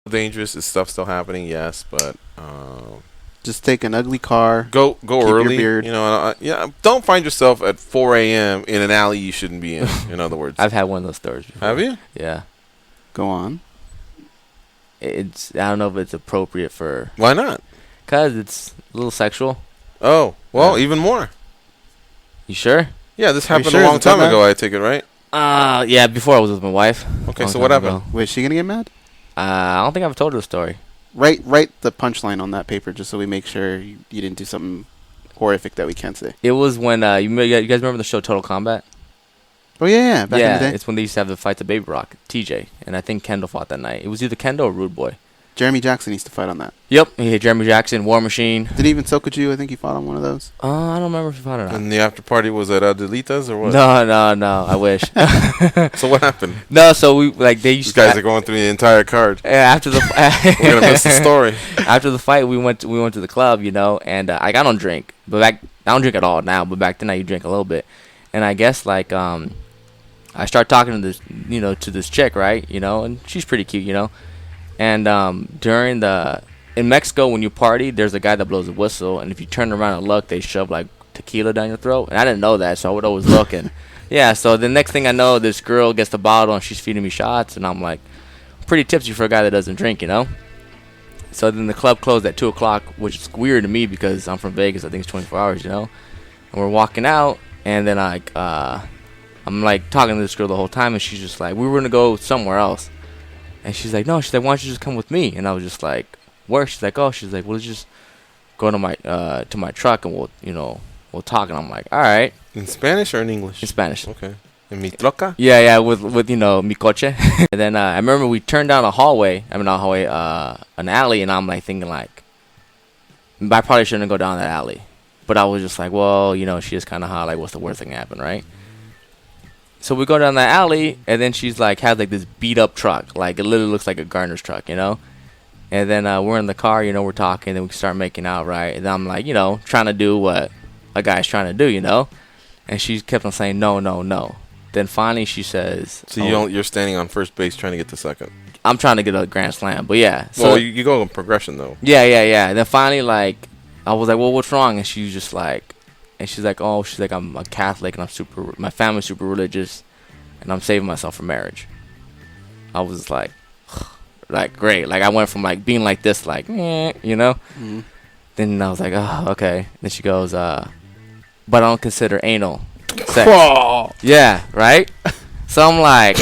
dangerous. Is stuff still happening? Yes, but just take an ugly car. Go keep early. Your beard. You know, don't find yourself at 4 a.m. in an alley you shouldn't be in. In other words, I've had one of those stories before. Have you? Yeah. Go on. I don't know if it's appropriate for. Why not? Because it's a little sexual. Oh, well, even more. You sure? Yeah, this happened a long time ago, I take it, right? Yeah, before I was with my wife. Okay, so what happened? Wait, is she going to get mad? I don't think I've told her the story. Write the punchline on that paper just so we make sure you didn't do something horrific that we can't say. It was when, you guys remember the show Total Combat? Oh, yeah, back in the day. It's when they used to have the fights at Baby Rock, TJ. And I think Kendall fought that night. It was either Kendall or Rude Boy. Jeremy Jackson used to fight on that. Yep, he hit Jeremy Jackson, War Machine. Didn't even Sokoju, I think he fought on one of those. I don't remember if he fought or not. And the after party was at Adelita's or what? No, I wish. So what happened? No, so we they used These guys are going through the entire card. After the we're gonna miss the story. After the fight, we went to the club, and I don't drink, but I don't drink at all now. But back then I used to drink a little bit, and I guess I start talking to this to this chick, right, and she's pretty cute, and in Mexico when you party, there's a guy that blows a whistle, and if you turn around and look, they shove like tequila down your throat, and I didn't know that, so I would always look and. Yeah, so the next thing I know, this girl gets the bottle and she's feeding me shots, and I'm like, pretty tipsy for a guy that doesn't drink, So then the club closed at 2 o'clock, which is weird to me because I'm from Vegas. I think it's 24 hours, And we're walking out, and then I'm like talking to this girl the whole time, and she's just like, we were gonna go somewhere else, and she's like, no, she's like, why don't you just come with me? And I was just like, where? She's like, well, let's just go to my truck and we'll talk. And I'm like, all right. In Spanish or in English? In Spanish. Okay. In mi troca? Yeah, with mi coche. And then I remember we turned down an alley, and I'm like thinking like, I probably shouldn't go down that alley. But I was just like, well, she is kind of hot. Like, what's the worst thing that happen, right? So we go down that alley, and then she's like, has like this beat up truck. Like, it literally looks like a gardener's truck, And then we're in the car, we're talking, then we start making out, right? And I'm like, trying to do what a guy's trying to do, And she kept on saying, no. Then finally she says... So you're standing on first base trying to get to second. I'm trying to get a grand slam, but yeah. So well, you go in progression, though. Yeah. And then finally, I was like, well, what's wrong? And she was just like... And she's like, I'm a Catholic, and my family's super religious, and I'm saving myself for marriage. I was like, great. Like, I went from, being like this, Mm-hmm. Then I was like, oh, okay. Then she goes, but I don't consider anal sex. Whoa. Yeah, right? So I'm like...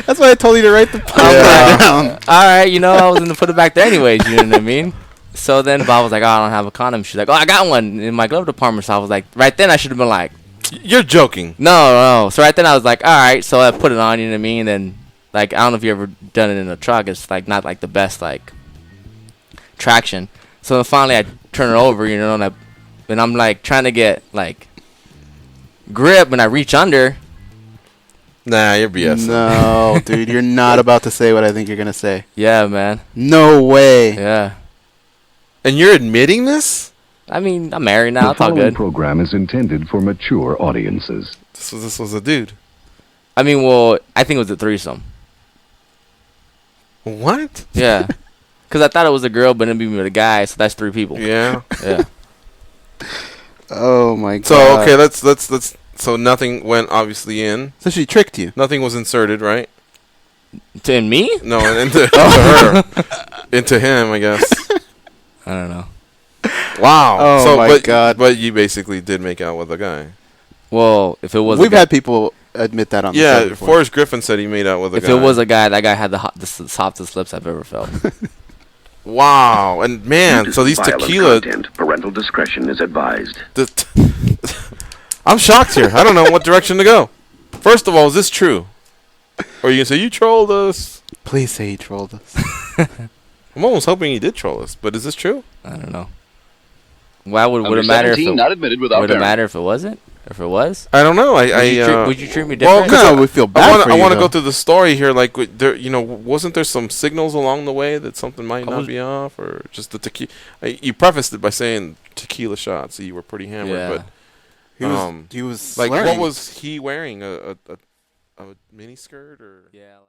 That's why I told you to write the punchline down. All right, I was going to put it back there anyways, you know what I mean? So then Bob was like, oh, I don't have a condom. She's like, oh, I got one in my glove department. So I was like, right then I should have been like... You're joking. No. So right then I was like, all right. So I put it on, you know what I mean? And then, I don't know if you ever done it in a truck. It's, not, the best, traction. So then finally I turn it over, and I'm, trying to get, grip, and I reach under. Nah, you're BS. No, dude, you're not about to say what I think you're going to say. Yeah, man. No way. Yeah. And you're admitting this? I mean, I'm married now. It's all good. The following program is intended for mature audiences. This was a dude. I mean, well, I think it was a threesome. What? Yeah. Because I thought it was a girl, but it'd be with a guy, so that's 3 people. Yeah. Yeah. Oh, my God. So, okay, let's... So nothing went obviously in. So she tricked you. Nothing was inserted, right? To me? No, into her. Into him, I guess. I don't know. Wow. Oh, my God. But you basically did make out with a guy. Well, if it was We've had people admit that on the show before. Forrest Griffin said he made out with a guy. If it was a guy, that guy had the softest lips I've ever felt. Wow. And, man, so these tequila... Parental discretion is advised. I'm shocked here. I don't know what direction to go. First of all, is this true? Or you can say, you trolled us. Please say he trolled us. I'm almost hoping he did troll us, but is this true? I don't know. Why would it matter if not admitted without would it matter if it wasn't? If it was? I don't know. Would you treat me different? Well, no, we feel bad for you. I want to go through the story here. Wasn't there some signals along the way that something might not be off, or just the tequila? You prefaced it by saying tequila shots, so you were pretty hammered. Yeah. But he was like, slurring. what was he wearing? A mini skirt or? Yeah.